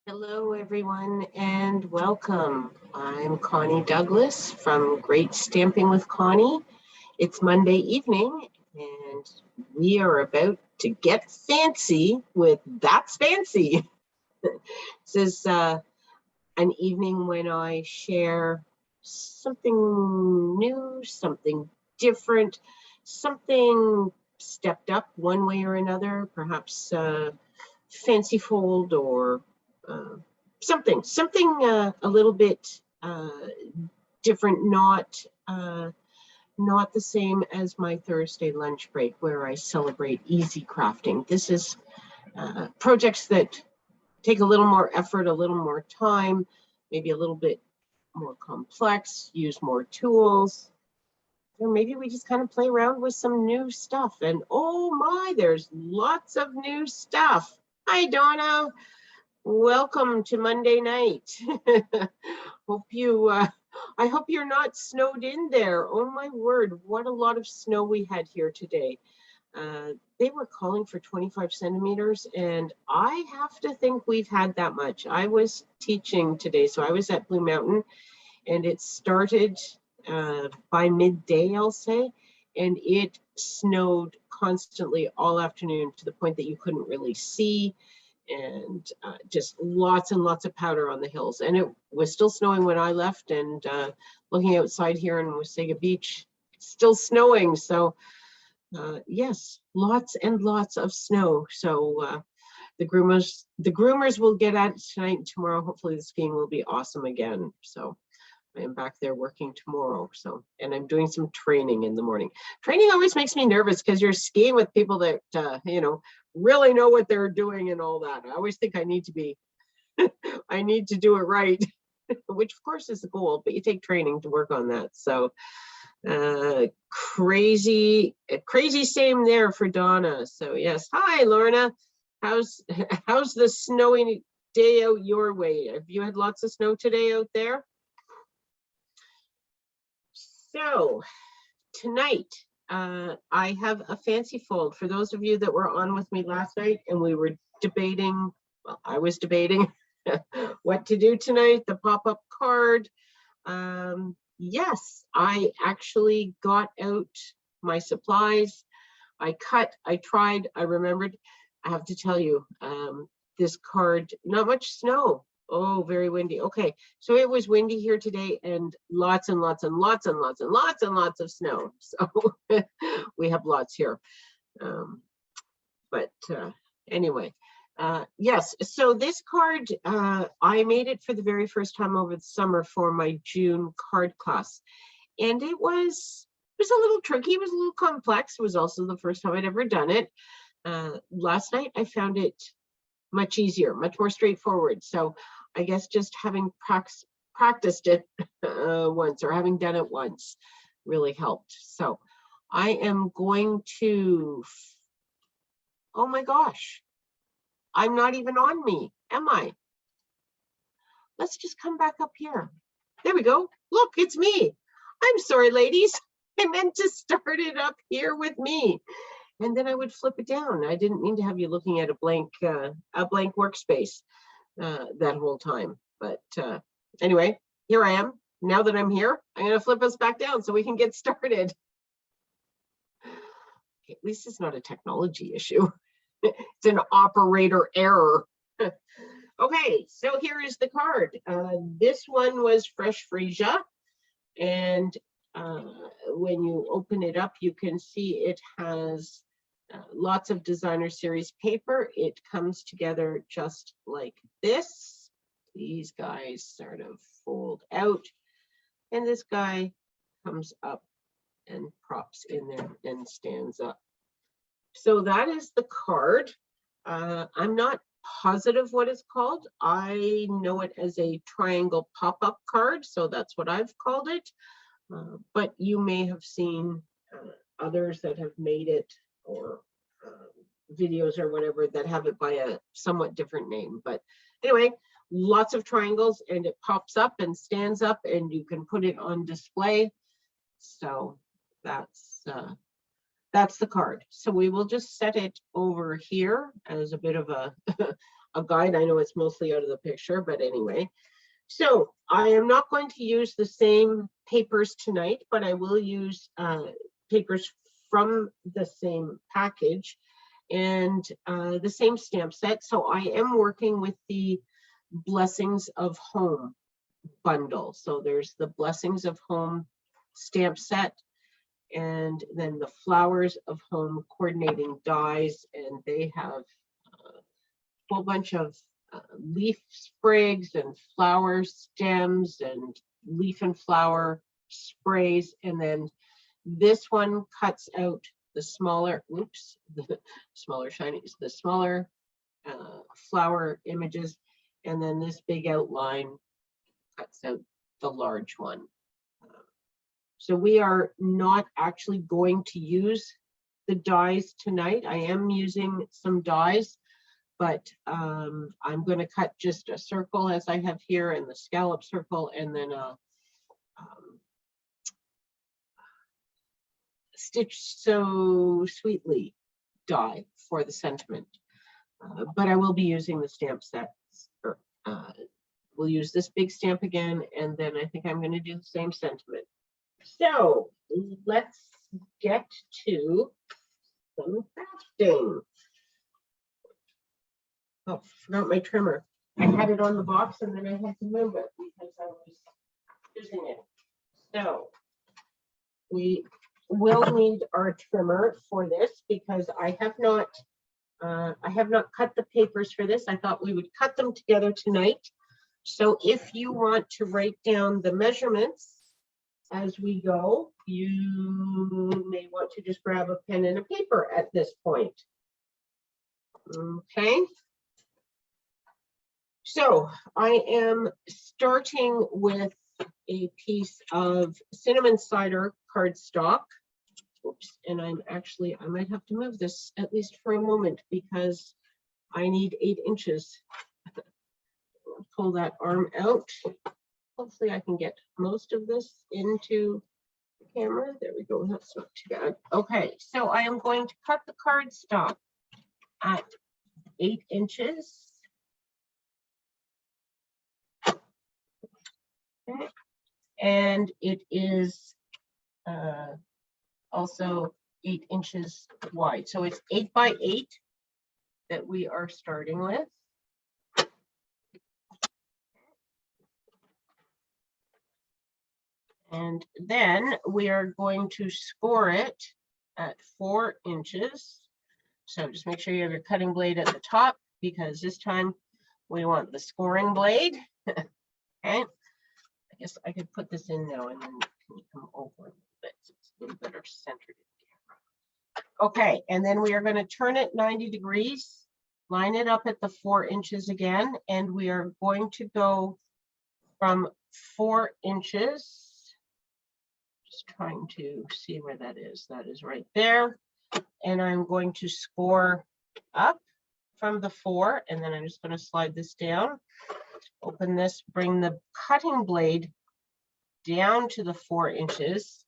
Hello, everyone, and welcome. I'm Connie Douglas from Great Stamping with Connie. It's Monday evening, and we are about to get fancy with That's Fancy. This is an evening when I share something new, something different, something stepped up one way or another, perhaps fancy fold or something a little bit different, not the same as my Thursday lunch break where I celebrate easy crafting. This is projects that take a little more effort, a little more time, maybe a little bit more complex, use more tools, or maybe we just kind of play around with some new stuff. And oh my, there's lots of new stuff. Hi, Donna. Welcome to Monday night. I hope you're not snowed in there. Oh my word, what a lot of snow we had here today. They were calling for 25 centimeters, and I have to think we've had that much. I was teaching today, so I was at Blue Mountain, and it started by midday, I'll say, and it snowed constantly all afternoon to the point that you couldn't really see, and just lots and lots of powder on the hills. And it was still snowing when I left, and looking outside here in Wasaga Beach, it's still snowing. So yes, lots and lots of snow. So the groomers will get at it tonight and tomorrow. Hopefully the skiing will be awesome again. So I am back there working tomorrow. So, and I'm doing some training in the morning. Training always makes me nervous because you're skiing with people that, really know what they're doing and all that. I always think I need to do it right, which of course is the goal, but you take training to work on that. So crazy same there for Donna. So yes, hi Lorna. How's the snowy day out your way? Have you had lots of snow today out there? So tonight, I have a fancy fold. For those of you that were on with me last night and we were debating, well, I was debating what to do tonight, the pop-up card. Yes, I actually got out my supplies. I cut, I tried, I remembered. I have to tell you, this card, not much snow. Oh, very windy. Okay, so it was windy here today, and lots and lots and lots and lots and lots and lots of snow. So we have lots here. Anyway, yes. So this card, I made it for the very first time over the summer for my June card class, and it was a little tricky. It was a little complex. It was also the first time I'd ever done it. Last night I found it much easier, much more straightforward. So I guess just having practiced it once, or having done it once, really helped. So I am going to, oh my gosh, I'm not even on me, am I? Let's just come back up here. There we go. Look, it's me. I'm sorry, ladies. I meant to start it up here with me. And then I would flip it down. I didn't mean to have you looking at a blank workspace that whole time. But anyway, here I am. Now that I'm here, I'm going to flip us back down so we can get started. Okay, at least it's not a technology issue. It's an operator error. Okay, so here is the card. This one was Fresh Freesia, and when you open it up, you can see it has lots of designer series paper. It comes together just like this. These guys sort of fold out, and this guy comes up and props in there and stands up. So that is the card. I'm not positive what it's called. I know it as a triangle pop-up card, so that's what I've called it. But you may have seen others that have made it, or videos or whatever that have it by a somewhat different name. But anyway, lots of triangles, and it pops up and stands up, and you can put it on display. So that's the card. So we will just set it over here as a bit of a a guide. I know it's mostly out of the picture, but anyway. So I am not going to use the same papers tonight, but I will use papers from the same package and the same stamp set. So I am working with the Blessings of Home bundle. So there's the Blessings of Home stamp set, and then the Flowers of Home coordinating dies, and they have a whole bunch of leaf sprigs and flower stems and leaf and flower sprays. And then this one cuts out the smaller, the smaller shinies, the smaller flower images, and then this big outline cuts out the large one. So we are not actually going to use the dies tonight. I am using some dies, but I'm going to cut just a circle as I have here, and the scallop circle, and then a Stitch So Sweetly die for the sentiment. But I will be using the stamp sets. We'll use this big stamp again, and then I think I'm going to do the same sentiment. So let's get to some crafting. Oh, forgot my trimmer. I had it on the box and then I had to move it because I was using it. So we will need our trimmer for this because I have not cut the papers for this. I thought we would cut them together tonight. So if you want to write down the measurements as we go, you may want to just grab a pen and a paper at this point. Okay. So I am starting with a piece of cinnamon cider cardstock. Oops, and I might have to move this at least for a moment because I need 8 inches. Pull that arm out. Hopefully I can get most of this into the camera. There we go, that's not too bad. Okay, so I am going to cut the cardstock at 8 inches. Okay. And it is also 8 inches wide. So it's 8 by 8 that we are starting with. And then we are going to score it at 4 inches. So just make sure you have your cutting blade at the top because this time we want the scoring blade. Okay. I guess I could put this in now and then can you come over a little bit so it's a little better centered in the camera. Okay, and then we are going to turn it 90 degrees, line it up at the 4 inches again, and we are going to go from 4 inches. Just trying to see where that is. That is right there. And I'm going to score up from the 4, and then I'm just going to slide this down. Open this, bring the cutting blade down to the 4 inches,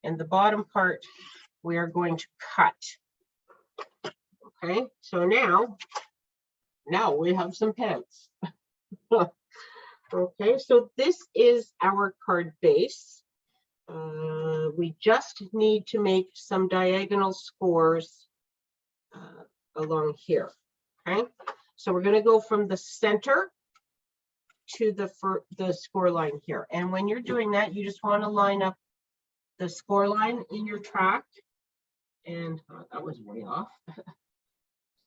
and the bottom part we are going to cut. Okay, so now we have some pants. Okay, so this is our card base. We just need to make some diagonal scores along here. Okay, so we're going to go from the center to the score line here. And when you're doing that, you just want to line up the score line in your track. And that was way off.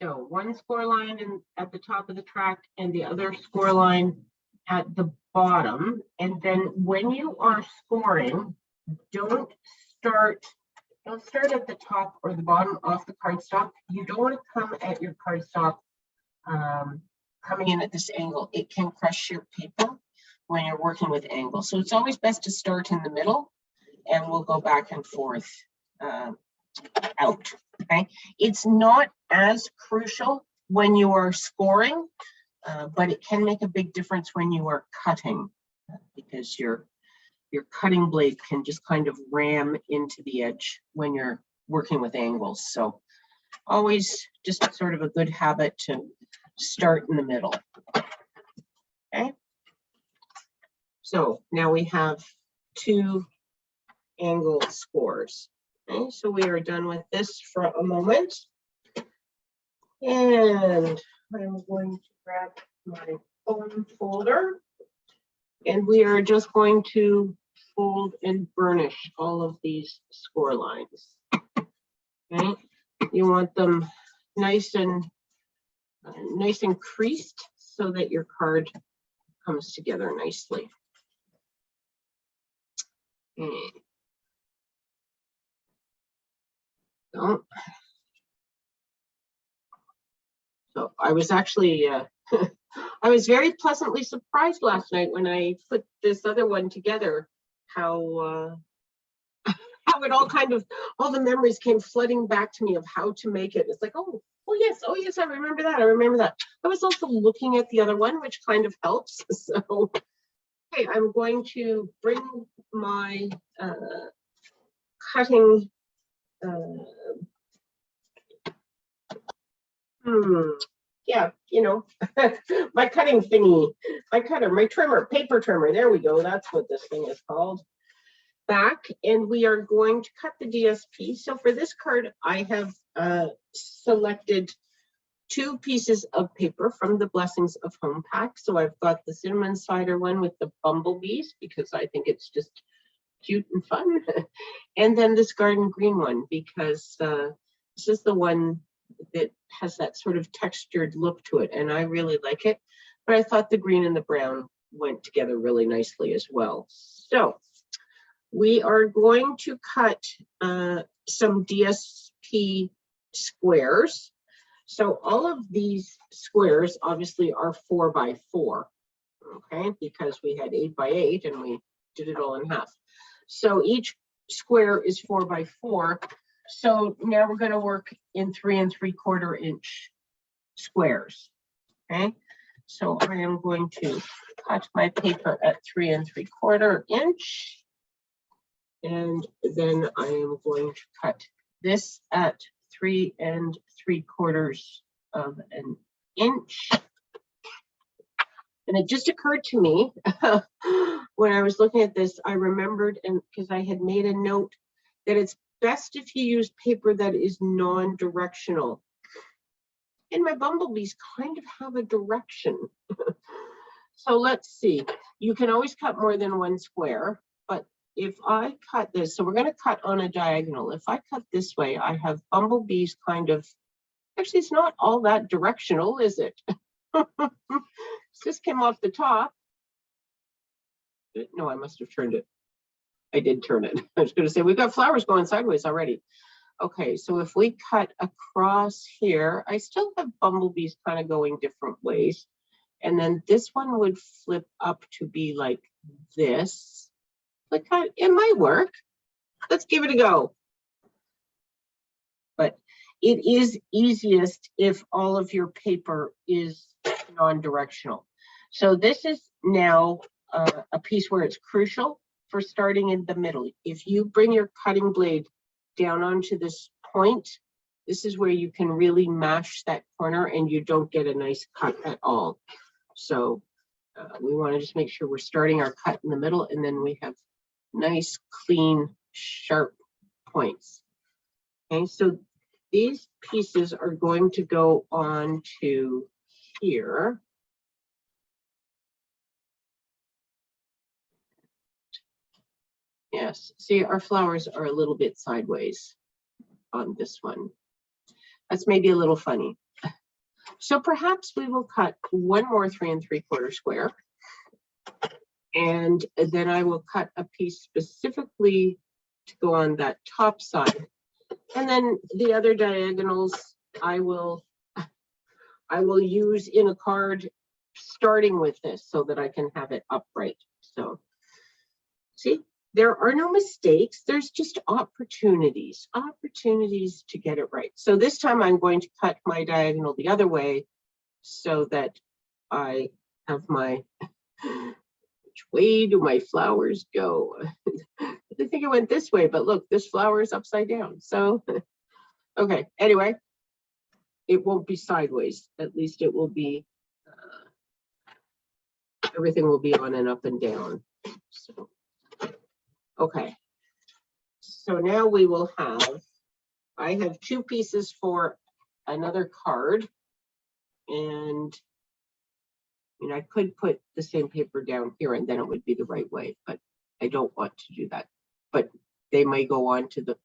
So one score line at the top of the track and the other score line at the bottom. And then when you are scoring, don't start at the top or the bottom off the cardstock. You don't want to come at your cardstock coming in at this angle. It can crush your paper when you're working with angles. So it's always best to start in the middle, and we'll go back and forth out. Okay, it's not as crucial when you are scoring, but it can make a big difference when you are cutting because your cutting blade can just kind of ram into the edge when you're working with angles. So always just sort of a good habit to start in the middle. Okay. So now we have 2 angle scores. Okay, so we are done with this for a moment. And I'm going to grab my foam folder. And we are just going to fold and burnish all of these score lines. Okay. You want them nice and creased so that your card comes together nicely. Okay. So I was actually, I was very pleasantly surprised last night when I put this other one together, how it all kind of, all the memories came flooding back to me of how to make it. It's like, oh yes, I remember that. I was also looking at the other one, which kind of helps. So, okay, I'm going to bring my cutting, yeah, you know, my cutting thingy, my cutter, my trimmer, paper trimmer. There we go. That's what this thing is called. Back, and we are going to cut the DSP. So for this card, I have selected 2 pieces of paper from the Blessings of Home pack. So I've got the cinnamon cider one with the bumblebees because I think it's just cute and fun. And then this garden green one because this is the one that has that sort of textured look to it, and I really like it. But I thought the green and the brown went together really nicely as well. So we are going to cut some DSP squares. So all of these squares obviously are 4 by 4, okay, because we had 8 by 8 and we did it all in half. So each square is 4 by 4. So now we're going to work in 3 3/4 inch squares. Okay, so I am going to cut my paper at 3 3/4 inch. And then I am going to cut this at 3 3/4 of an inch. And it just occurred to me when I was looking at this, I remembered, and because I had made a note that it's best if you use paper that is non-directional. And my bumblebees kind of have a direction. So let's see. You can always cut more than 1 square, but if I cut this, so we're going to cut on a diagonal. If I cut this way, I have bumblebees kind of, actually, it's not all that directional, is it? This came off the top. No, I must have turned it. I did turn it. I was going to say, we've got flowers going sideways already. Okay, so if we cut across here, I still have bumblebees kind of going different ways. And then this one would flip up to be like this. Like, it might work. Let's give it a go. But it is easiest if all of your paper is non-directional. So this is now a piece where it's crucial for starting in the middle. If you bring your cutting blade down onto this point, this is where you can really mash that corner and you don't get a nice cut at all. So we want to just make sure we're starting our cut in the middle, and then we have nice, clean, sharp points. Okay, so these pieces are going to go on to here. Yes, see, our flowers are a little bit sideways on this one. That's maybe a little funny. So perhaps we will cut 1 more 3 3/4 square. And then I will cut a piece specifically to go on that top side. And then the other diagonals I will use in a card starting with this so that I can have it upright. So see, there are no mistakes. There's just opportunities to get it right. So this time I'm going to cut my diagonal the other way so that I have my, which way do my flowers go? I think it went this way, but look, this flower is upside down. So, okay, anyway, it won't be sideways. At least it will be, everything will be on and up and down. So, okay. So now we will have, I have 2 pieces for another card. And I could put the same paper down here and then it would be the right way, but I don't want to do that. But they may go on to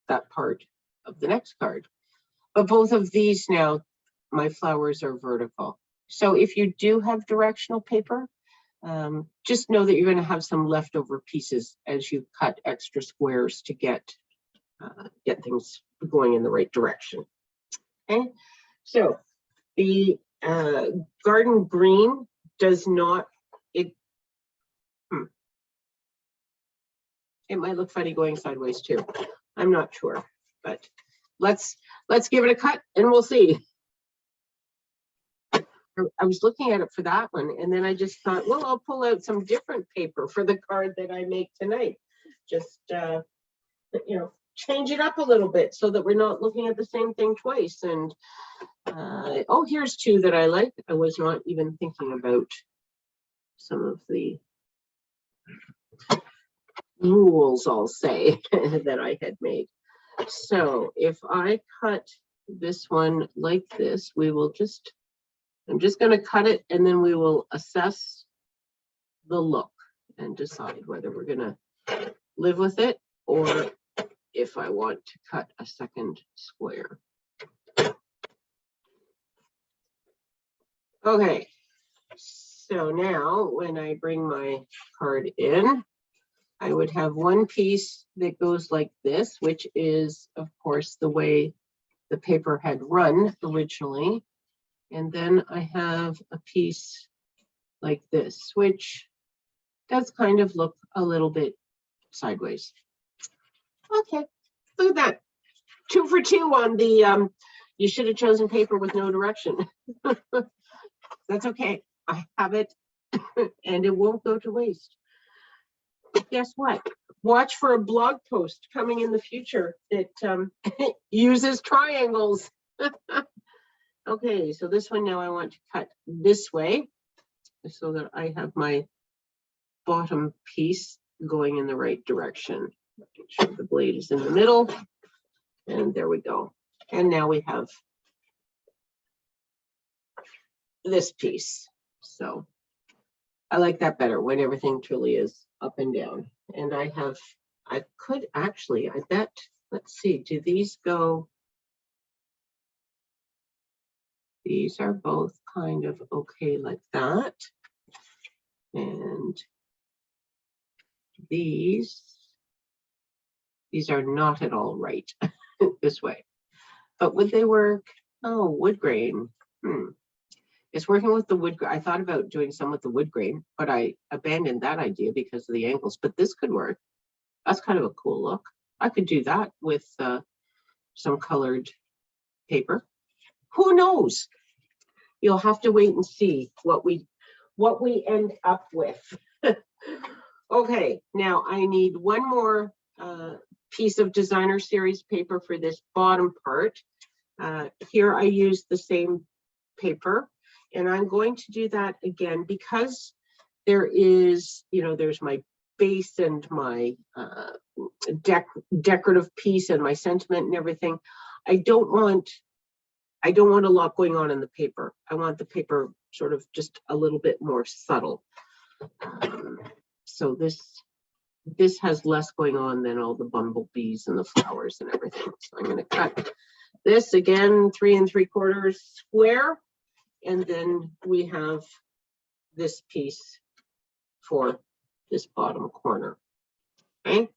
that part of the next card. But both of these now, my flowers are vertical. So if you do have directional paper, just know that you're going to have some leftover pieces as you cut extra squares to get things going in the right direction. Okay, so the garden green does not, it might look funny going sideways too. I'm not sure, but let's give it a cut and we'll see. I was looking at it for that one, and then I just thought, well, I'll pull out some different paper for the card that I make tonight. Just, change it up a little bit so that we're not looking at the same thing twice. And, oh, here's 2 that I like. I was not even thinking about some of the rules, I'll say, that I had made. So if I cut this one like this, I'm just going to cut it and then we will assess the look and decide whether we're going to live with it or if I want to cut a second square. Okay, so now when I bring my card in, I would have one piece that goes like this, which is, of course, the way the paper had run originally. And then I have a piece like this, which does kind of look a little bit sideways. Okay, look at that. 2 for 2 on the, you should have chosen paper with no direction. That's okay. I have it and it won't go to waste. Guess what? Watch for a blog post coming in the future that uses triangles. Okay, so this one now I want to cut this way so that I have my bottom piece going in the right direction. Make sure the blade is in the middle. And there we go. And now we have this piece. So I like that better when everything truly is up and down. And I could actually, I bet, let's see, do these go? These are both kind of okay like that. And these are not at all right this way. But would they work? Oh, wood grain. It's working with the wood. I thought about doing some with the wood grain, but I abandoned that idea because of the angles. But this could work. That's kind of a cool look. I could do that with some colored paper. Who knows? You'll have to wait and see what we end up with. Okay, now I need one more piece of designer series paper for this bottom part. Here I use the same paper, and I'm going to do that again because there is, there's my base and my decorative piece and my sentiment and everything. I don't want a lot going on in the paper. I want the paper sort of just a little bit more subtle. So this has less going on than all the bumblebees and the flowers and everything. So I'm going to cut this again, 3 3/4 square. And then we have this piece for this bottom corner. Okay.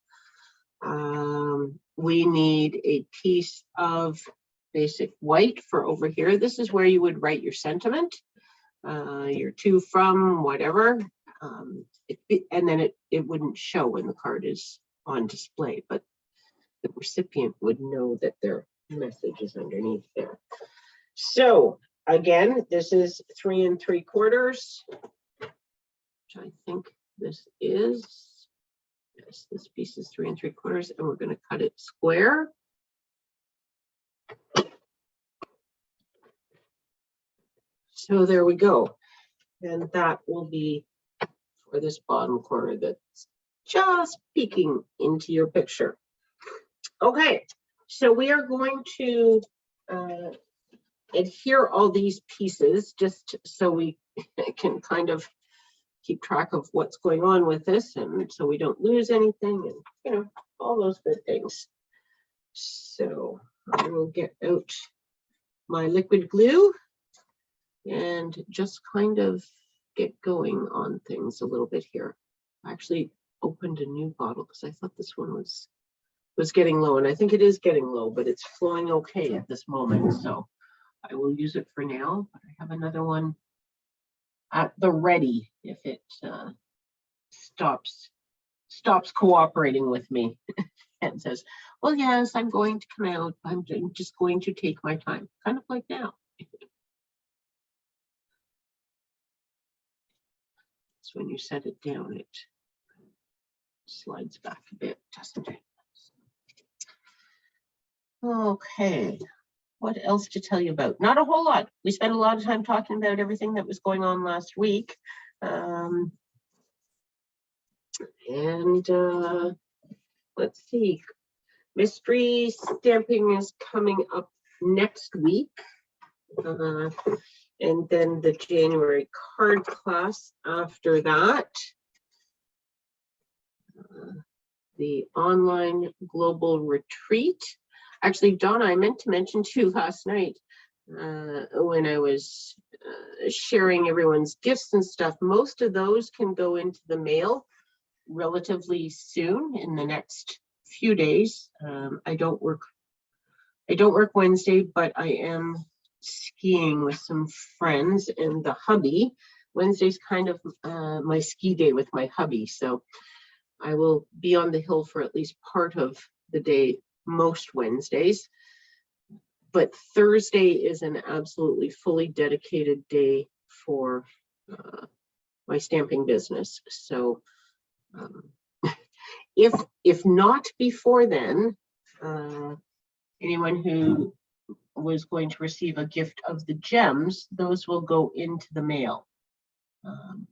We need a piece of basic white for over here. This is where you would write your sentiment, your to, from, whatever. And then it wouldn't show when the card is on display, but the recipient would know that their message is underneath there. So again, this is 3 3/4, which I think this is. Yes, this piece is 3 3/4, and we're going to cut it square. So there we go. And that will be for this bottom corner that's just peeking into your picture. Okay, so we are going to adhere all these pieces just so we can kind of keep track of what's going on with this, and so we don't lose anything, and you know, all those good things. So I will get out my liquid glue and just kind of get going on things a little bit here. I actually opened a new bottle because I thought this one was getting low, and I think it is getting low, but it's flowing okay at this moment, so I will use it for now. But I have another one at the ready if it stops cooperating with me and says, well, yes, I'm going to come out, I'm just going to take my time, kind of like now. So when you set it down, it slides back a bit, doesn't it? Okay, what else to tell you about? Not a whole lot. We spent a lot of time talking about everything that was going on last week. Let's see, mystery stamping is coming up next week. And then the January card class after that. The online global retreat. Actually, Donna, I meant to mention to you last night when I was sharing everyone's gifts and stuff, most of those can go into the mail relatively soon in the next few days. I don't work Wednesday, but I am skiing with some friends and the hubby. Wednesday's kind of my ski day with my hubby, so I will be on the hill for at least part of the day most Wednesdays. But Thursday is an absolutely fully dedicated day for my stamping business. So if not before then, anyone who was going to receive a gift of the gems, those will go into the mail.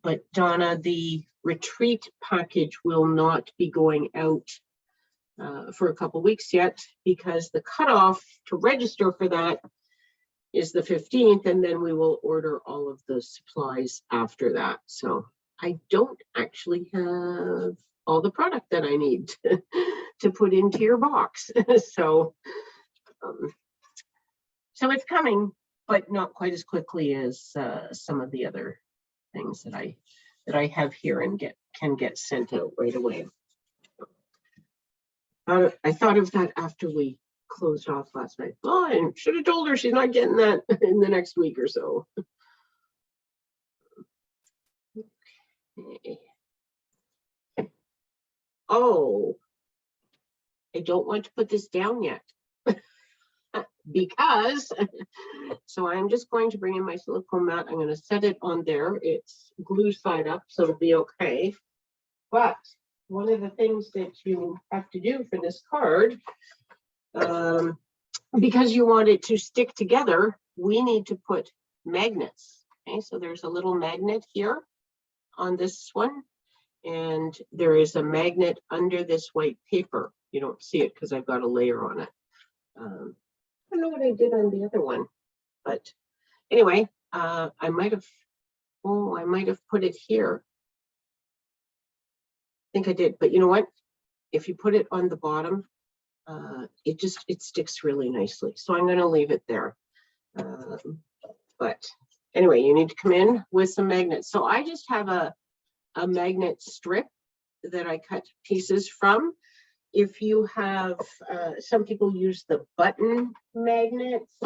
But Donna, the retreat package will not be going out for a couple weeks yet, because the cutoff to register for that is the 15th, and then we will order all of the supplies after that. So I don't actually have all the product that I need to put into your box. So it's coming, but not quite as quickly as some of the other things that I have here and can get sent out right away. I thought of that after we closed off last night. Oh, I should have told her she's not getting that in the next week or so. Okay. Oh, I don't want to put this down yet. Because, so I'm just going to bring in my silicone mat. I'm going to set it on there. It's glue side up, so it'll be okay. But one of the things that you have to do for this card, because you want it to stick together, we need to put magnets. Okay, so there's a little magnet here on this one, and there is a magnet under this white paper. You don't see it because I've got a layer on it. I don't know what I did on the other one, but anyway, I might have put it here. I think I did, but you know what? If you put it on the bottom, it sticks really nicely. So I'm going to leave it there. But anyway, you need to come in with some magnets. So I just have a magnet strip that I cut pieces from. If you have, some people use the button magnets,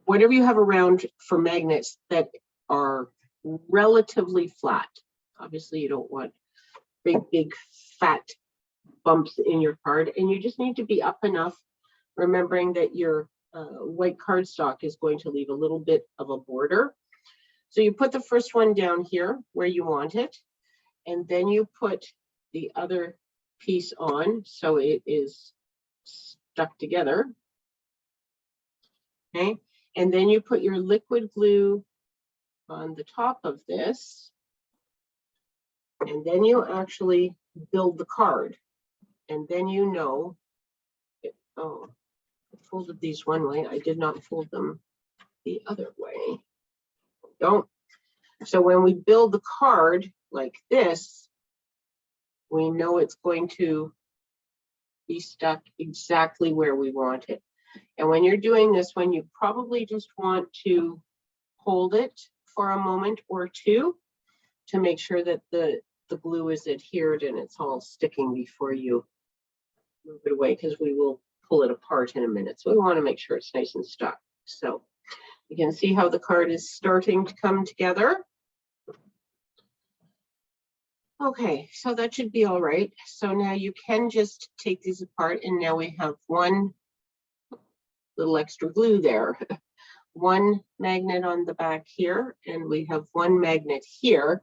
whatever you have around for magnets that are relatively flat. Obviously, you don't want big fat bumps in your card, and you just need to be up enough, remembering that your white cardstock is going to leave a little bit of a border. So you put the first one down here where you want it, and then you put the other piece on so it is stuck together. Okay, And then you put your liquid glue on the top of this. And then you actually build the card. And then you know, oh, I folded these one way. I did not fold them the other way. Don't. So when we build the card like this, we know it's going to be stuck exactly where we want it. And when you're doing this one, you probably just want to hold it for a moment or two to make sure that the glue is adhered and it's all sticking before you move it away, because we will pull it apart in a minute. So we want to make sure it's nice and stuck. So you can see how the card is starting to come together. Okay, so that should be all right. So now you can just take these apart, and now we have one little extra glue there. One magnet on the back here, and we have one magnet here.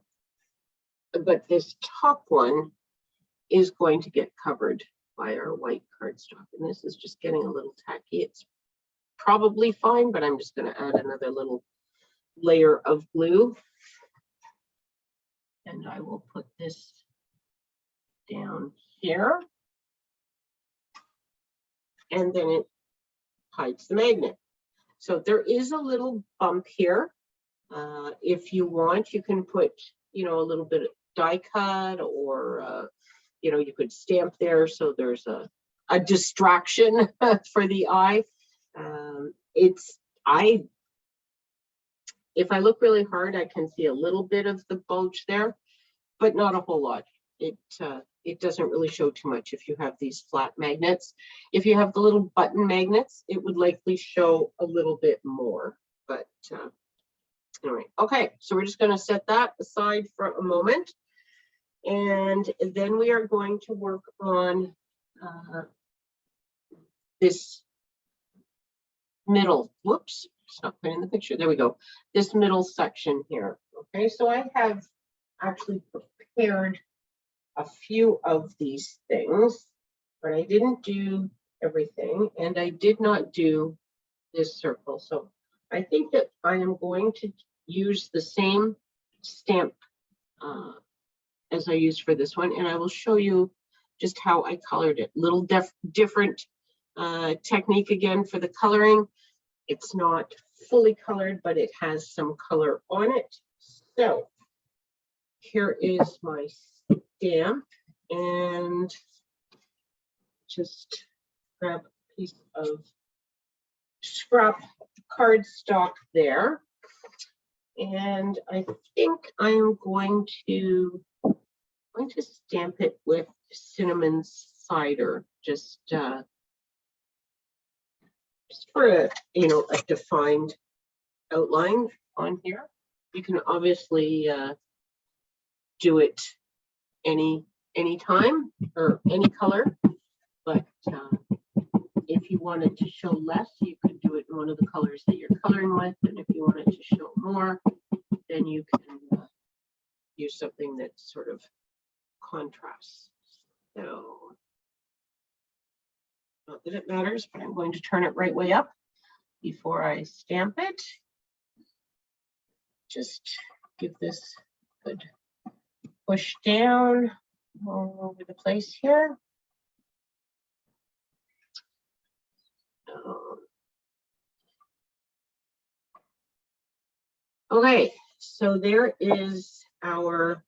But this top one is going to get covered by our white cardstock. And this is just getting a little tacky. It's probably fine, but I'm just going to add another little layer of glue. And I will put this down here. And then it hides the magnet. So there is a little bump here. If you want, you can put, you know, a little bit of die cut, or, you know, you could stamp there. So there's a distraction for the eye. If I look really hard, I can see a little bit of the bulge there, but not a whole lot. It doesn't really show too much if you have these flat magnets. If you have the little button magnets, it would likely show a little bit more. But anyway, okay, so we're just going to set that aside for a moment. And then we are going to work on this middle, whoops, it's not put in the picture. There we go. This middle section here. Okay, so I have actually prepared a few of these things, but I didn't do everything, and I did not do this circle. So I think that I am going to use the same stamp as I used for this one, and I will show you just how I colored it. Little different technique again for the coloring. It's not fully colored, but it has some color on it. So here is my stamp, and just grab a piece of scrap cardstock there. And I think I am going to stamp it with cinnamon cider, just for a, you know, a defined outline on here. You can obviously do it any time or any color, but if you wanted to show less, you could do it in one of the colors that you're coloring with, and if you wanted to show more, then you can use something that sort of contrasts. So not that it matters, but I'm going to turn it right way up before I stamp it. Just give this a good push down all over the place here. Okay, so there is our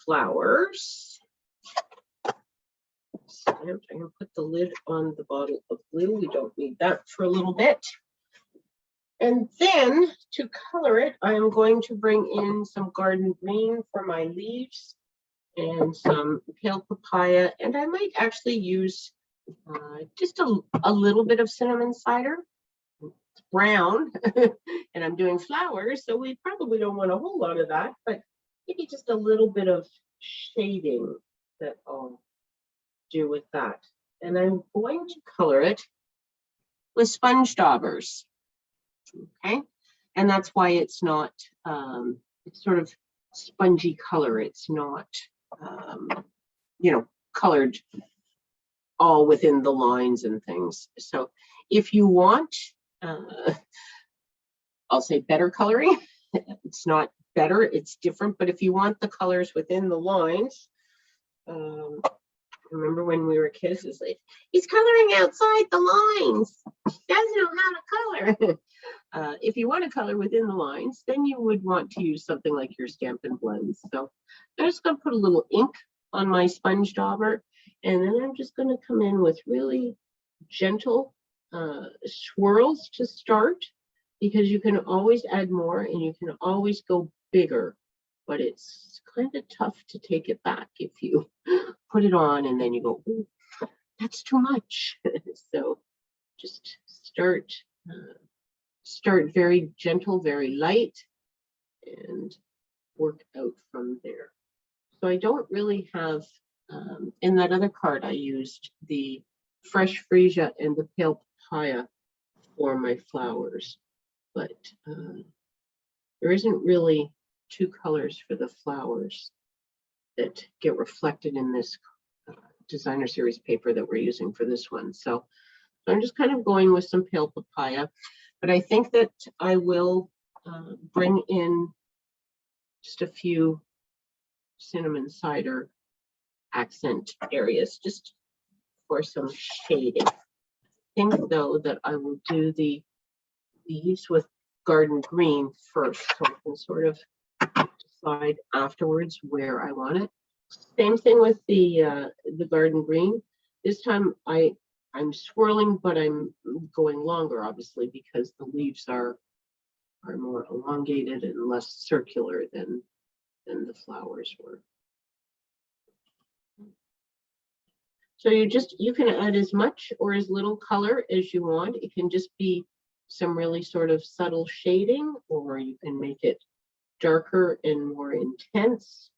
flowers. I'm going to put the lid on the bottle of glue. We don't need that for a little bit. And then to color it, I am going to bring in some garden green for my leaves and some pale papaya. And I might actually use just a little bit of cinnamon cider. It's brown and I'm doing flowers, so we probably don't want a whole lot of that, but maybe just a little bit of shading that I'll do with that. And I'm going to color it with sponge daubers. Okay, and that's why it's not, it's sort of spongy color. It's not, you know, colored all within the lines and things. So if you want, I'll say better coloring. It's not better, it's different, but if you want the colors within the lines, remember when we were kids, it's like, he's coloring outside the lines. He doesn't know how to color. If you want to color within the lines, then you would want to use something like your Stampin' Blends. So I'm just going to put a little ink on my sponge dauber, and then I'm just going to come in with really gentle swirls to start, because you can always add more and you can always go bigger, but it's kind of tough to take it back if you put it on and then you go, ooh, that's too much. So just start very gentle, very light, and work out from there. So I don't really have, in that other card I used the fresh freesia and the pale papaya for my flowers, but there isn't really two colors for the flowers that get reflected in this designer series paper that we're using for this one. So I'm just kind of going with some pale papaya, but I think that I will bring in just a few cinnamon cider accent areas just for some shading. I think though that I will do these with garden green first, so I can sort of decide afterwards where I want it. Same thing with the garden green. This time I'm swirling, but I'm going longer, obviously, because the leaves are more elongated and less circular than the flowers were. So you can add as much or as little color as you want. It can just be some really sort of subtle shading, or you can make it darker and more intense.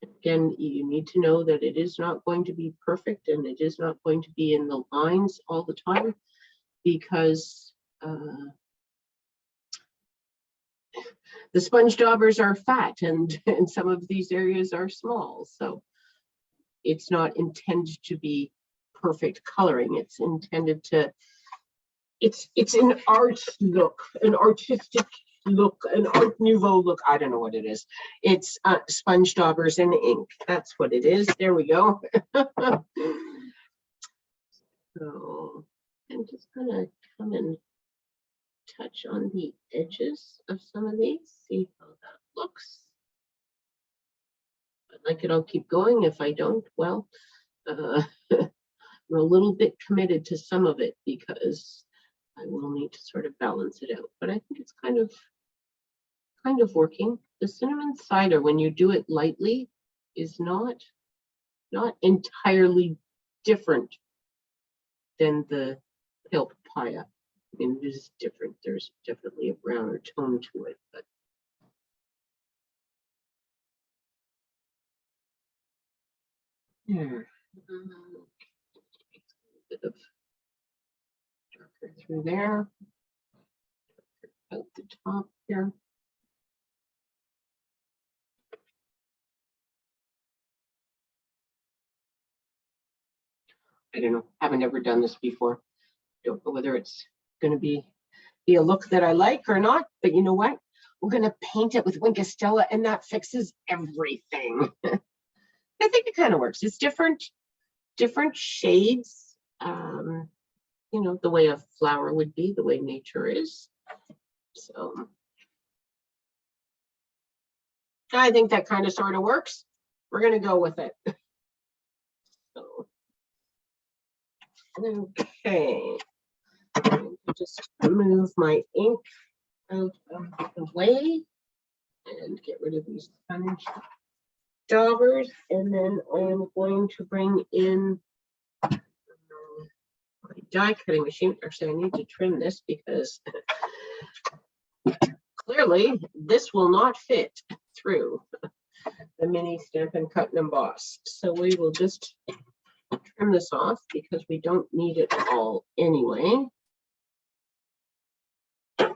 Again, you need to know that it is not going to be perfect and it is not going to be in the lines all the time, because the sponge daubers are fat and some of these areas are small. So it's not intended to be perfect coloring. It's intended to, it's an art look, an artistic look, an art nouveau look. I don't know what it is. It's sponge daubers and ink. That's what it is. There we go. So I'm just gonna come and touch on the edges of some of these, see how that looks. If I like it, I'll keep going. If I don't, well, we're a little bit committed to some of it because I will need to sort of balance it out. But I think it's kind of working. The cinnamon cider, when you do it lightly, is not entirely different than the pale papaya. I mean, it is different. There's definitely a browner tone to it, but yeah. A bit of darker through there, out the top here. I don't know. Haven't ever done this before. Don't know whether it's going to be a look that I like or not. But you know what? We're going to paint it with Wink of Stella, and that fixes everything. I think it kind of works. It's different shades. You know, the way a flower would be, the way nature is. So I think that kind of sort of works. We're going to go with it. So, okay. Just move my ink out of the way and get rid of these sponge daubers, and then I am going to bring in my die cutting machine. Actually, I need to trim this because clearly this will not fit through the mini Stampin' Cut and Emboss. So we will just trim this off because we don't need it all anyway. There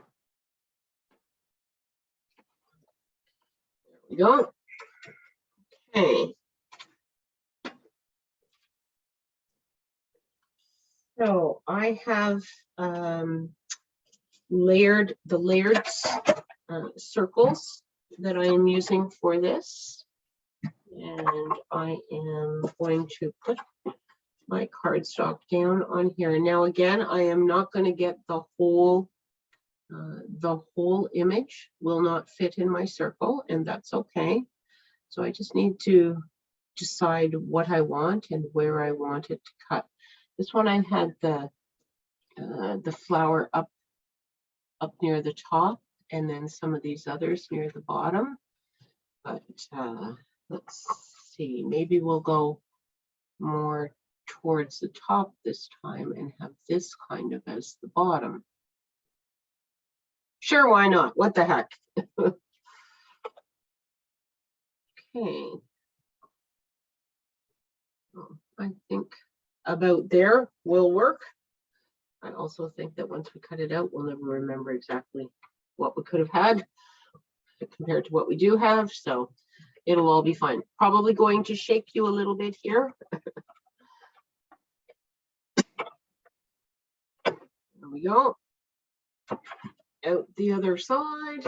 we go. Okay. So I have layered circles that I am using for this. And I am going to put my cardstock down on here. Now, again, I am not going to get the whole image will not fit in my circle, and that's okay. So I just need to decide what I want and where I want it to cut. This one I had the flower up near the top, and then some of these others near the bottom. But let's see, maybe we'll go more towards the top this time and have this kind of as the bottom. Sure, why not? What the heck? Okay. I think about there will work. I also think that once we cut it out, we'll never remember exactly what we could have had compared to what we do have. So it'll all be fine. Probably going to shake you a little bit here. There we go. Out the other side.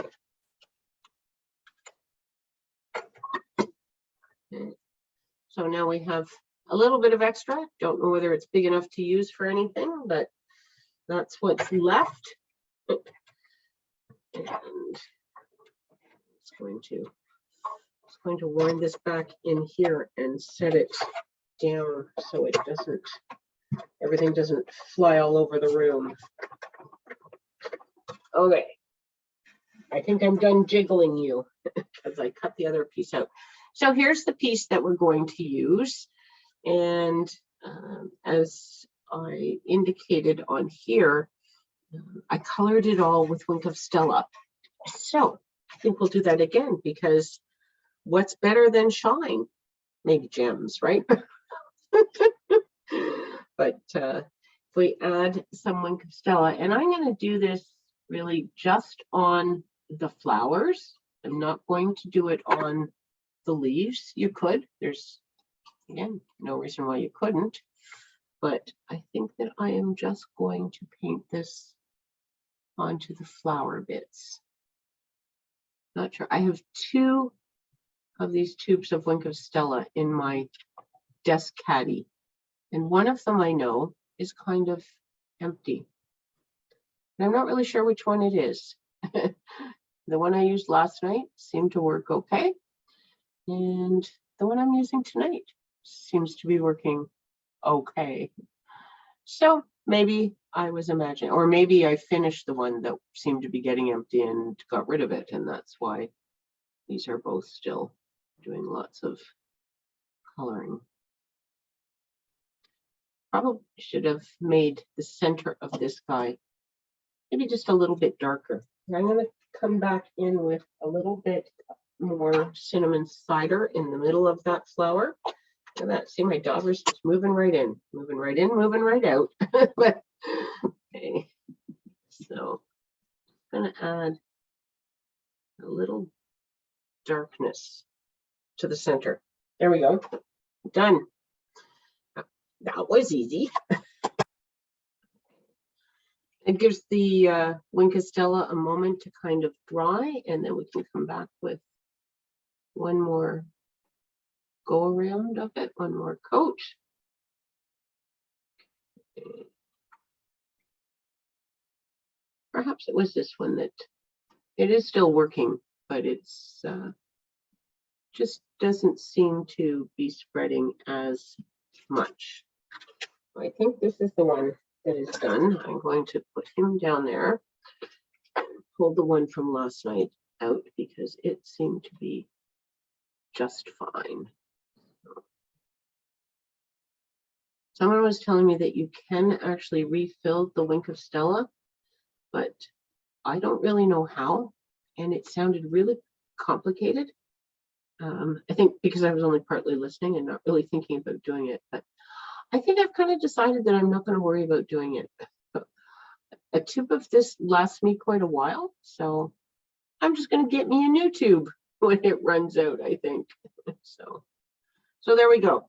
Okay. So now we have a little bit of extra. Don't know whether it's big enough to use for anything, but that's what's left. And it's going to wind this back in here and set it down so it doesn't, everything doesn't fly all over the room. Okay, I think I'm done jiggling you as I cut the other piece out. So here's the piece that we're going to use. And as I indicated on here, I colored it all with Wink of Stella. So I think we'll do that again, because what's better than shine? Maybe gems, right? But if we add some Wink of Stella, and I'm going to do this really just on the flowers. I'm not going to do it on the leaves. You could. There's, again, no reason why you couldn't. But I think that I am just going to paint this onto the flower bits. Not sure. I have 2 of these tubes of Wink of Stella in my desk caddy, and one of them I know is kind of empty. And I'm not really sure which one it is. The one I used last night seemed to work okay, and the one I'm using tonight seems to be working okay. So maybe I was imagining, or maybe I finished the one that seemed to be getting empty and got rid of it, and that's why these are both still doing lots of coloring. Probably should have made the center of this guy maybe just a little bit darker. And I'm going to come back in with a little bit more cinnamon cider in the middle of that flower. And that, see, my dauber's just moving right in, moving right in, moving right out. But okay, so I'm going to add a little darkness to the center. There we go. Done. That was easy. It gives the Wink of Stella a moment to kind of dry, and then we can come back with one more go around of it, one more coat. Okay. Perhaps it was this one that it is still working, but it's just doesn't seem to be spreading as much. I think this is the one that is done. I'm going to put him down there and pull the one from last night out because it seemed to be just fine. Someone was telling me that you can actually refill the Wink of Stella, but I don't really know how, and it sounded really complicated. I think because I was only partly listening and not really thinking about doing it, but I think I've kind of decided that I'm not going to worry about doing it. A tube of this lasts me quite a while, so I'm just going to get me a new tube when it runs out, I think. So there we go.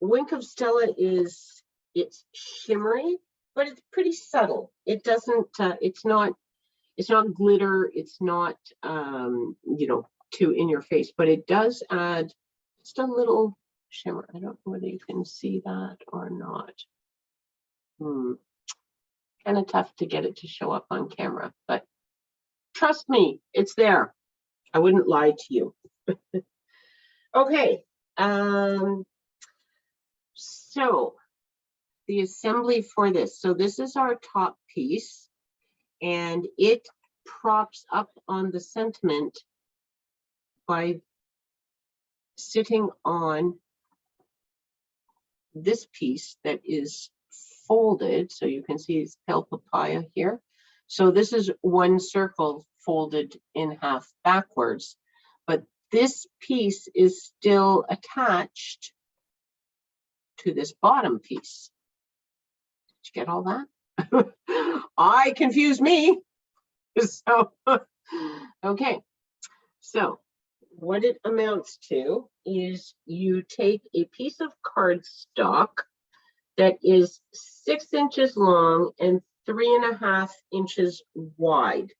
Wink of Stella is it's shimmery, but it's pretty subtle. It doesn't, it's not glitter. It's not, you know, too in your face, but it does add just a little shimmer. I don't know whether you can see that or not. Kind of tough to get it to show up on camera, but trust me, it's there. I wouldn't lie to you. Okay. So the assembly for this. So this is our top piece, and it props up on the sentiment by sitting on this piece that is folded. So you can see it's pale papaya here. So this is one circle folded in half backwards, but this piece is still attached to this bottom piece. Did you get all that? I confused me. So, okay. So what it amounts to is you take a piece of cardstock that is 6 inches long and 3.5 inches wide,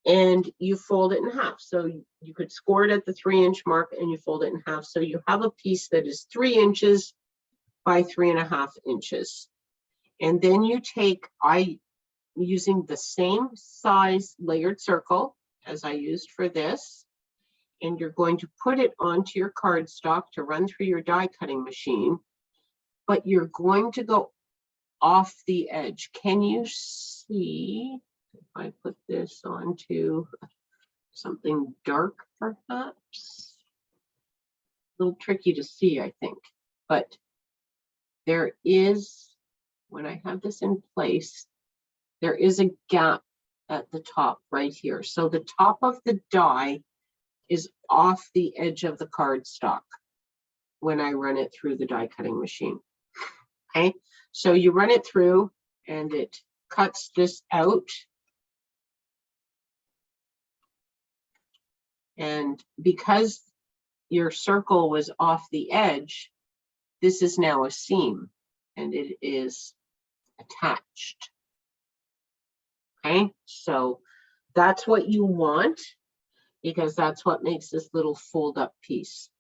and you fold it in half. So you could score it at the 3-inch mark and you fold it in half. So you have a piece that is 3 inches by 3.5 inches. And then you take, using the same size layered circle as I used for this, and you're going to put it onto your cardstock to run through your die cutting machine, but you're going to go off the edge. Can you see if I put this onto something dark, perhaps? A little tricky to see, I think, but there is, when I have this in place, there is a gap at the top right here. So the top of the die is off the edge of the cardstock when I run it through the die cutting machine. Okay, so you run it through and it cuts this out. And because your circle was off the edge, this is now a seam and it is attached. Okay, so that's what you want, because that's what makes this little fold up piece.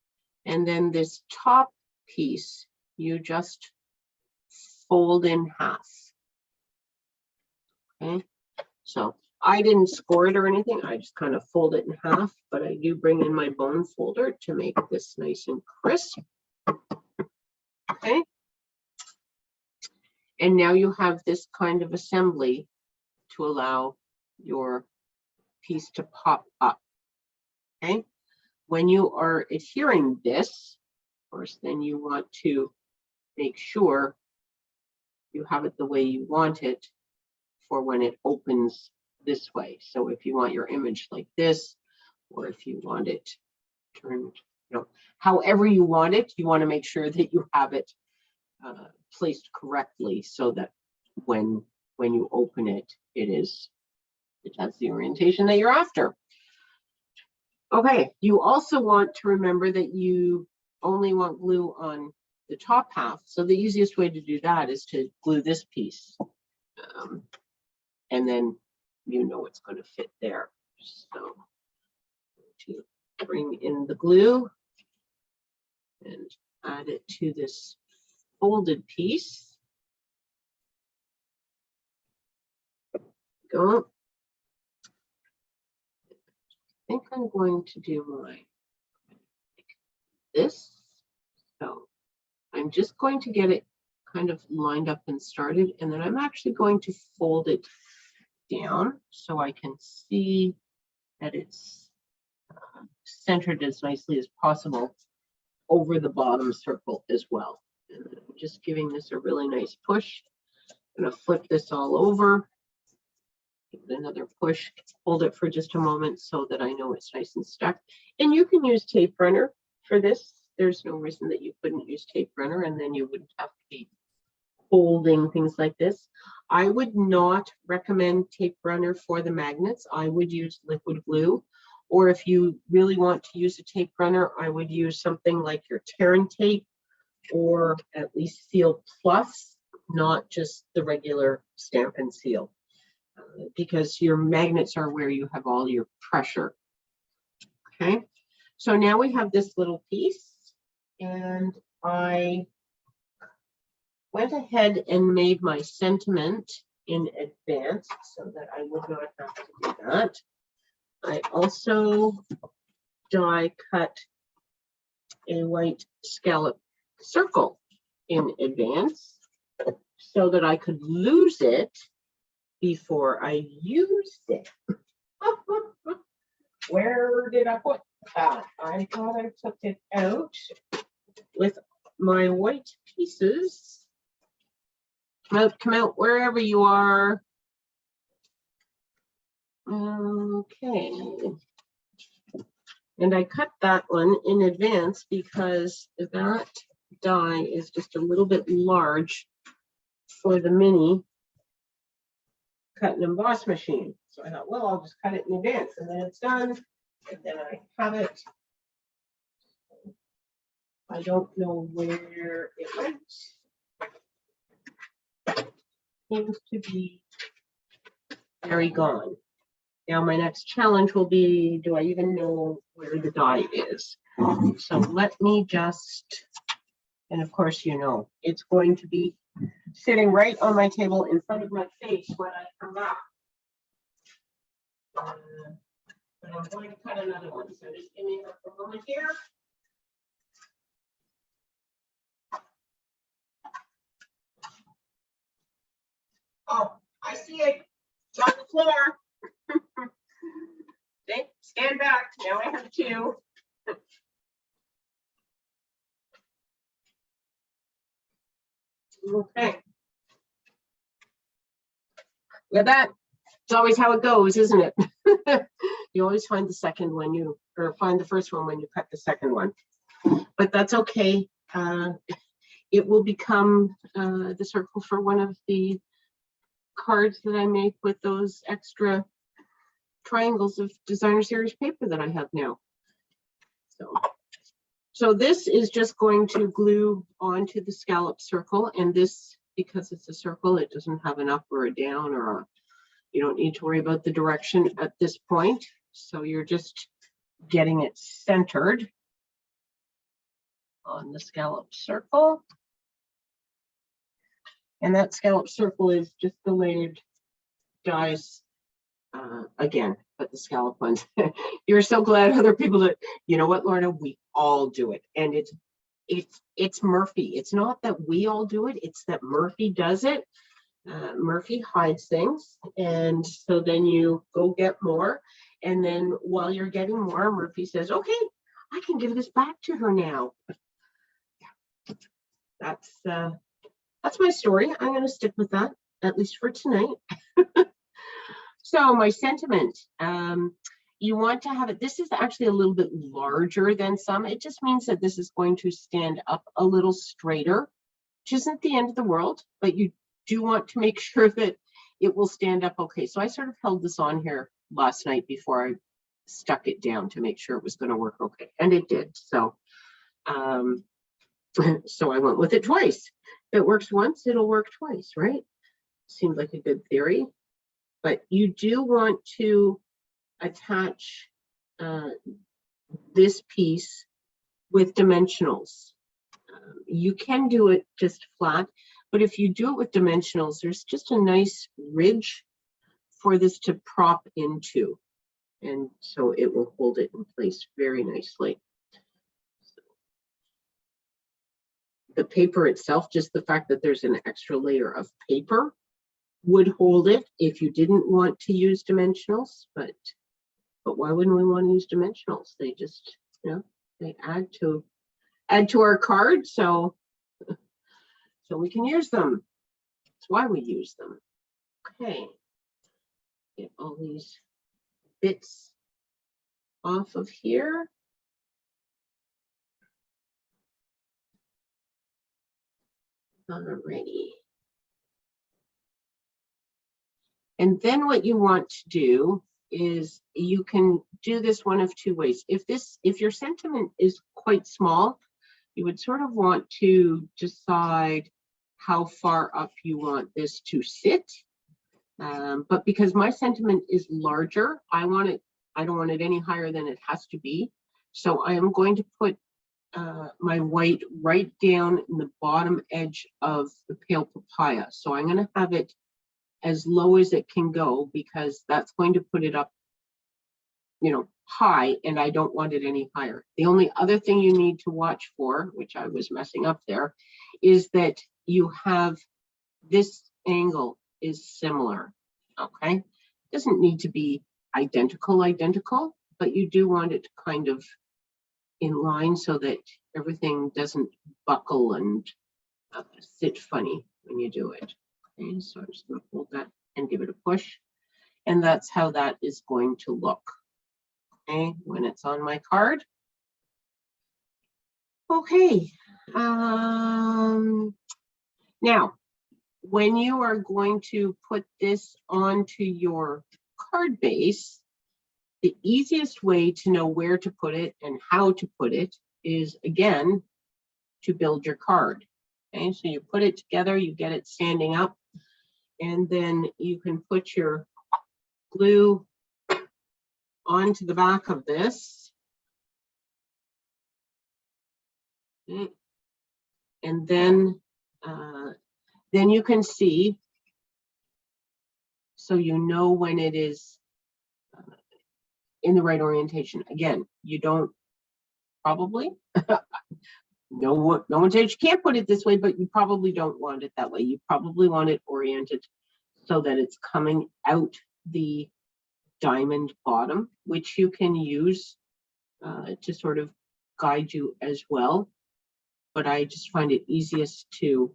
And then this top piece, you just fold in half. Okay, so I didn't score it or anything. I just kind of fold it in half, but I do bring in my bone folder to make this nice and crisp. Okay, and now you have this kind of assembly to allow your piece to pop up. Okay, when you are adhering this, of course, then you want to make sure you have it the way you want it for when it opens this way. So if you want your image like this, or if you want it turned, you know, however you want it, you want to make sure that you have it placed correctly so that when you open it, it has the orientation that you're after. Okay, you also want to remember that you only want glue on the top half. So the easiest way to do that is to glue this piece. And then you know it's going to fit there. So to bring in the glue and add it to this folded piece. Go. I think I'm going to do like this. So I'm just going to get it kind of lined up and started, and then I'm actually going to fold it down so I can see that it's centered as nicely as possible over the bottom circle as well. And I'm just giving this a really nice push. I'm going to flip this all over. Give it another push, hold it for just a moment so that I know it's nice and stuck. And you can use tape runner for this. There's no reason that you couldn't use tape runner, and then you wouldn't have to be holding things like this. I would not recommend tape runner for the magnets. I would use liquid glue, or if you really want to use a tape runner, I would use something like your Terran tape or at least Seal Plus. not just the regular stamp and seal, because your magnets are where you have all your pressure. Okay, so now we have this little piece, and I went ahead and made my sentiment in advance so that I would not have to do that. I also die cut a white scallop circle in advance so that I could lose it before I used it. Where did I put that? I thought I took it out with my white pieces. Come out wherever you are. Okay. And I cut that one in advance because that die is just a little bit large for the mini cut and emboss machine. So I thought, well, I'll just cut it in advance, and then it's done, and then I have it. I don't know where it went. Seems to be very gone. Now my next challenge will be, do I even know where the die is? So let me just, and of course, you know, it's going to be sitting right on my table in front of my face when I come back. But I'm going to cut another one, so just give me a moment here. Oh, I see it. It's on the floor. Okay, stand back. Now I have two. Okay. Look at that. It's always how it goes, isn't it? You always find the second one or find the first one when you cut the second one. But that's okay. It will become the circle for one of the cards that I make with those extra triangles of designer series paper that I have now. So this is just going to glue onto the scallop circle, and this, because it's a circle, it doesn't have an up or a down or a, you don't need to worry about the direction at this point. So you're just getting it centered on the scallop circle. And that scallop circle is just the layered dies again, but the scallop ones. You're so glad other people that, you know what, Lorna, we all do it. And it's Murphy. It's not that we all do it, it's that Murphy does it. Murphy hides things, and so then you go get more, and then while you're getting more, Murphy says, okay, I can give this back to her now. That's my story. I'm going to stick with that, at least for tonight. So my sentiment, you want to have it, this is actually a little bit larger than some. It just means that this is going to stand up a little straighter, which isn't the end of the world, but you do want to make sure that it will stand up okay. So I sort of held this on here last night before I stuck it down to make sure it was going to work okay, and it did. So so I went with it twice. If it works once, it'll work twice, right? Seems like a good theory. But you do want to attach this piece with dimensionals. You can do it just flat, but if you do it with dimensionals, there's just a nice ridge for this to prop into. And so it will hold it in place very nicely. The paper itself, just the fact that there's an extra layer of paper would hold it if you didn't want to use dimensionals, but why wouldn't we want to use dimensionals? They just, you know, they add to our card, so we can use them. That's why we use them. Okay, get all these bits off of here. Alrighty. And then what you want to do is you can do this one of two ways. If your sentiment is quite small, you would sort of want to decide how far up you want this to sit. But because my sentiment is larger, I don't want it any higher than it has to be. So I am going to put my white right down in the bottom edge of the pale papaya. So I'm going to have it as low as it can go, because that's going to put it up, you know, high, and I don't want it any higher. The only other thing you need to watch for, which I was messing up there, is that you have this angle is similar. Okay, doesn't need to be identical, but you do want it kind of in line so that everything doesn't buckle and sit funny when you do it. Okay, so I'm just going to hold that and give it a push, and that's how that is going to look. Okay, when it's on my card. Okay, now when you are going to put this onto your card base, the easiest way to know where to put it and how to put it is, again, to build your card. Okay, so you put it together, you get it standing up, and then you can put your glue onto the back of this. Okay. And then you can see, so you know when it is in the right orientation. Again, you don't probably, no one says you can't put it this way, but you probably don't want it that way. You probably want it oriented so that it's coming out the diamond bottom, which you can use to sort of guide you as well. But I just find it easiest to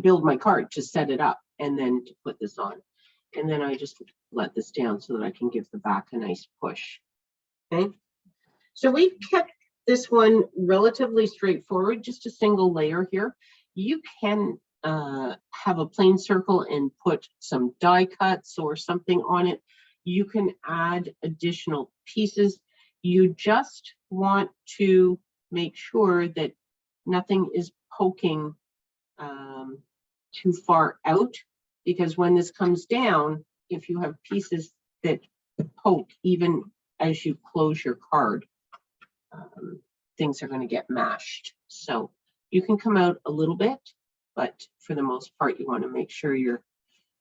build my card, to set it up, and then to put this on. And then I just let this down so that I can give the back a nice push. Okay, so we kept this one relatively straightforward, just a single layer here. You can have a plain circle and put some die cuts or something on it. You can add additional pieces. You just want to make sure that nothing is poking too far out, because when this comes down, if you have pieces that poke even as you close your card, things are going to get mashed. So you can come out a little bit, but for the most part, you want to make sure you're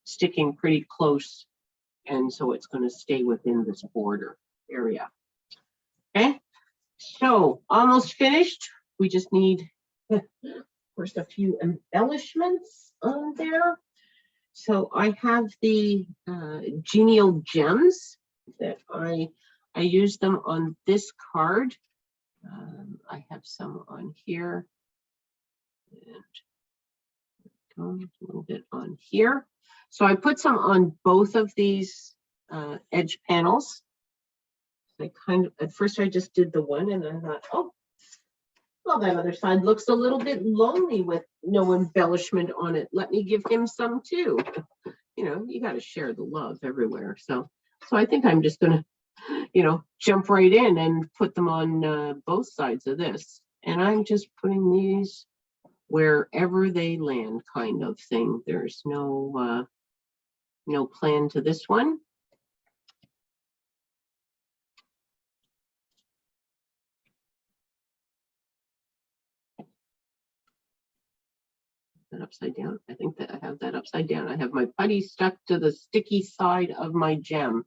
sticking pretty close, and so it's going to stay within this border area. Okay, so almost finished. We just need, of course, a few embellishments on there. So I have the genial gems that I use them on this card. I have some on here, and a little bit on here. So I put some on both of these edge panels. I kind of, at first I just did the one, and I thought, oh, well, that other side looks a little bit lonely with no embellishment on it. Let me give him some too. You know, you got to share the love everywhere. So I think I'm just going to, you know, jump right in and put them on both sides of this. And I'm just putting these wherever they land, kind of thing. There's no plan to this one. That upside down. I think that I have that upside down. I have my putty stuck to the sticky side of my gem.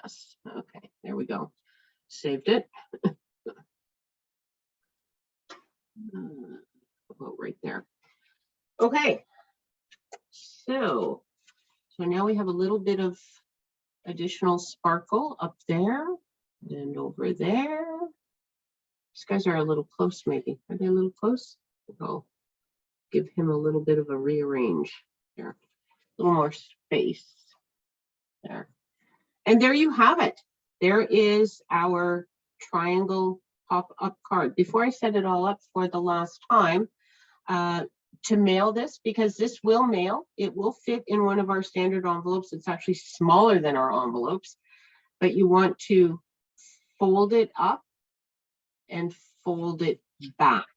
Yes. Okay, there we go. Saved it. Oh, right there. Okay. So now we have a little bit of additional sparkle up there and over there. These guys are a little close, maybe. Are they a little close? Oh. Give him a little bit of a rearrange there, a little more space there. And there you have it. There is our triangle pop-up card. Before I set it all up for the last time, to mail this, because this will mail, it will fit in one of our standard envelopes. It's actually smaller than our envelopes, but you want to fold it up and fold it back.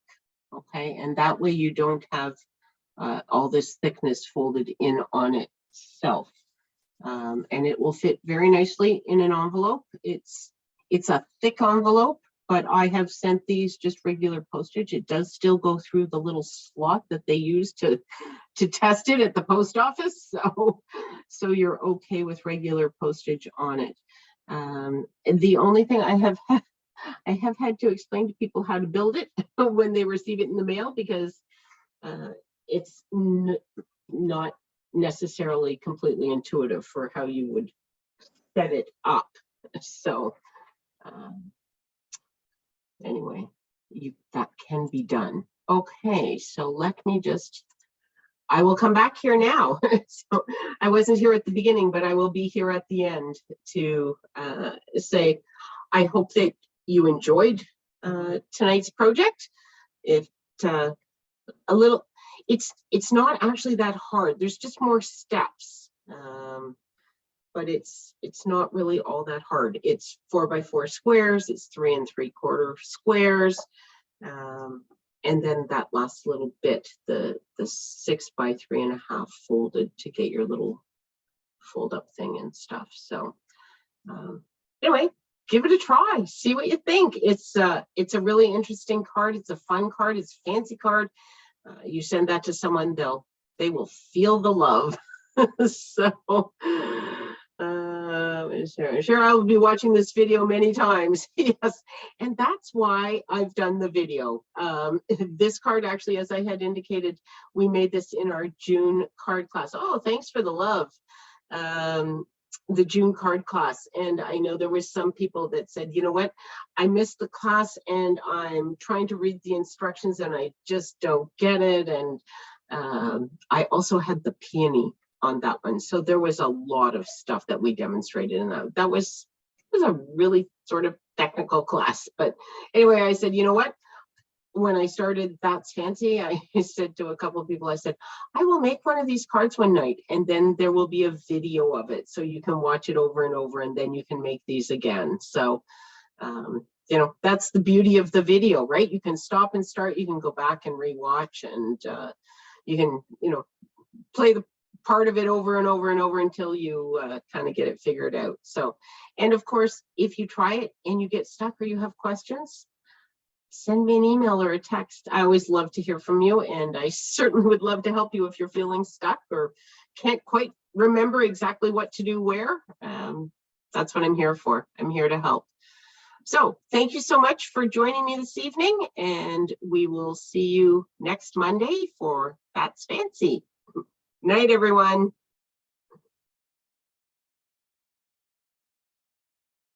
Okay, and that way you don't have all this thickness folded in on itself. And it will fit very nicely in an envelope. It's a thick envelope, but I have sent these just regular postage. It does still go through the little slot that they use to test it at the post office. So you're okay with regular postage on it. And the only thing I have had to explain to people how to build it when they receive it in the mail, because it's not necessarily completely intuitive for how you would set it up. So anyway, that can be done. Okay, so let me I will come back here now. So I wasn't here at the beginning, but I will be here at the end to say, I hope that you enjoyed tonight's project. It's not actually that hard. There's just more steps, but it's not really all that hard. It's 4x4 squares. It's 3 3/4 squares, and then that last little bit, the 6 by 3.5 folded to get your little fold up thing and stuff. So anyway, give it a try. See what you think. It's a really interesting card. It's a fun card. It's a fancy card. You send that to someone, they will feel the love. So sure, I will be watching this video many times. Yes, and that's why I've done the video. This card, actually, as I had indicated, we made this in our June card class. Oh, thanks for the love. The June card class. And I know there was some people that said, you know what, I missed the class and I'm trying to read the instructions and I just don't get it. And I also had the peony on that one. So there was a lot of stuff that we demonstrated, and that was a really sort of technical class. But anyway, I said, you know what, when I started That's Fancy, I said to a couple of people, I said, I will make one of these cards one night, and then there will be a video of it, so you can watch it over and over, and then you can make these again. So, you know, that's the beauty of the video, right? You can stop and start, you can go back and rewatch, and you can, you know, play the part of it over and over and over until you kind of get it figured out. So, and of course, if you try it and you get stuck or you have questions, send me an email or a text. I always love to hear from you, and I certainly would love to help you if you're feeling stuck or can't quite remember exactly what to do where. That's what I'm here for. I'm here to help. So thank you so much for joining me this evening, and we will see you next Monday for That's Fancy. Night, everyone.